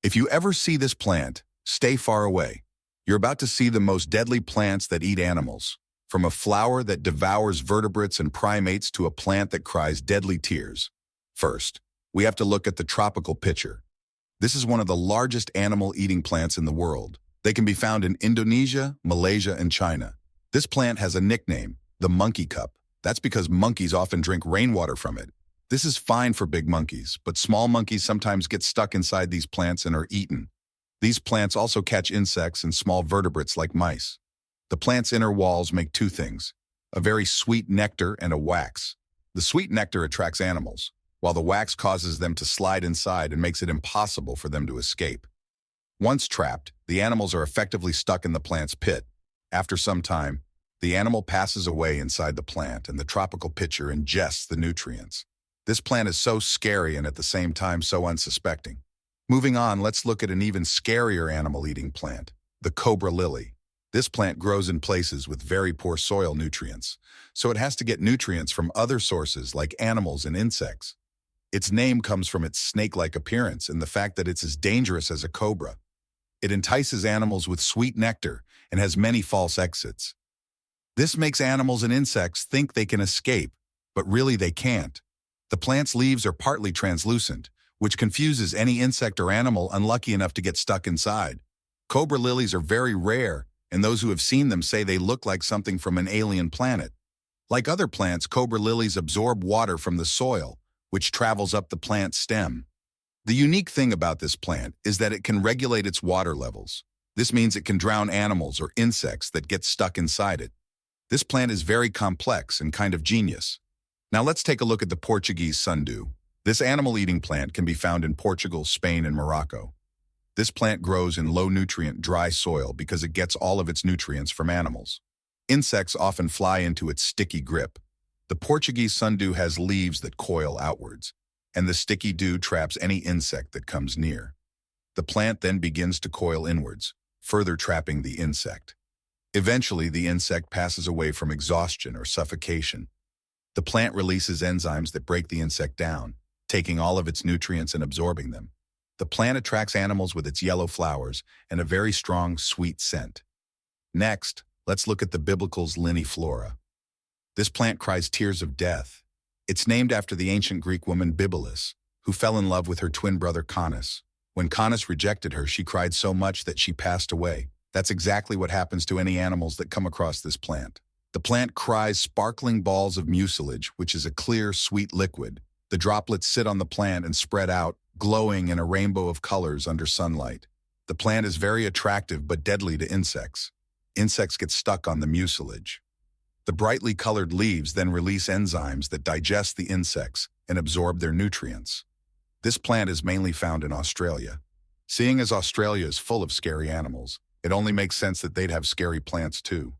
If you ever see this plant, stay far away. You're about to see the most deadly plants that eat animals, from a flower that devours vertebrates and primates to a plant that cries deadly tears. First, we have to look at the tropical pitcher. This is one of the largest animal-eating plants in the world. They can be found in Indonesia, Malaysia, and China. This plant has a nickname, the monkey cup. That's because monkeys often drink rainwater from it. This is fine for big monkeys, but small monkeys sometimes get stuck inside these plants and are eaten. These plants also catch insects and small vertebrates like mice. The plant's inner walls make two things, a very sweet nectar and a wax. The sweet nectar attracts animals, while the wax causes them to slide inside and makes it impossible for them to escape. Once trapped, the animals are effectively stuck in the plant's pit. After some time, the animal passes away inside the plant and the tropical pitcher ingests the nutrients. This plant is so scary and at the same time so unsuspecting. Moving on, let's look at an even scarier animal-eating plant, the cobra lily. This plant grows in places with very poor soil nutrients, so it has to get nutrients from other sources like animals and insects. Its name comes from its snake-like appearance and the fact that it's as dangerous as a cobra. It entices animals with sweet nectar and has many false exits. This makes animals and insects think they can escape, but really they can't. The plant's leaves are partly translucent, which confuses any insect or animal unlucky enough to get stuck inside. Cobra lilies are very rare, and those who have seen them say they look like something from an alien planet. Like other plants, cobra lilies absorb water from the soil, which travels up the plant's stem. The unique thing about this plant is that it can regulate its water levels. This means it can drown animals or insects that get stuck inside it. This plant is very complex and kind of genius. Now let's take a look at the Portuguese sundew. This animal-eating plant can be found in Portugal, Spain, and Morocco. This plant grows in low-nutrient, dry soil because it gets all of its nutrients from animals. Insects often fly into its sticky grip. The Portuguese sundew has leaves that coil outwards, and the sticky dew traps any insect that comes near. The plant then begins to coil inwards, further trapping the insect. Eventually, the insect passes away from exhaustion or suffocation. The plant releases enzymes that break the insect down, taking all of its nutrients and absorbing them. The plant attracts animals with its yellow flowers and a very strong, sweet scent. Next, let's look at the biblical's liniflora. This plant cries tears of death. It's named after the ancient Greek woman Byblis, who fell in love with her twin brother Canis. When Canis rejected her, she cried so much that she passed away. That's exactly what happens to any animals that come across this plant. The plant cries sparkling balls of mucilage, which is a clear, sweet liquid. The droplets sit on the plant and spread out, glowing in a rainbow of colors under sunlight. The plant is very attractive but deadly to insects. Insects get stuck on the mucilage. The brightly colored leaves then release enzymes that digest the insects and absorb their nutrients. This plant is mainly found in Australia. Seeing as Australia is full of scary animals, it only makes sense that they'd have scary plants too.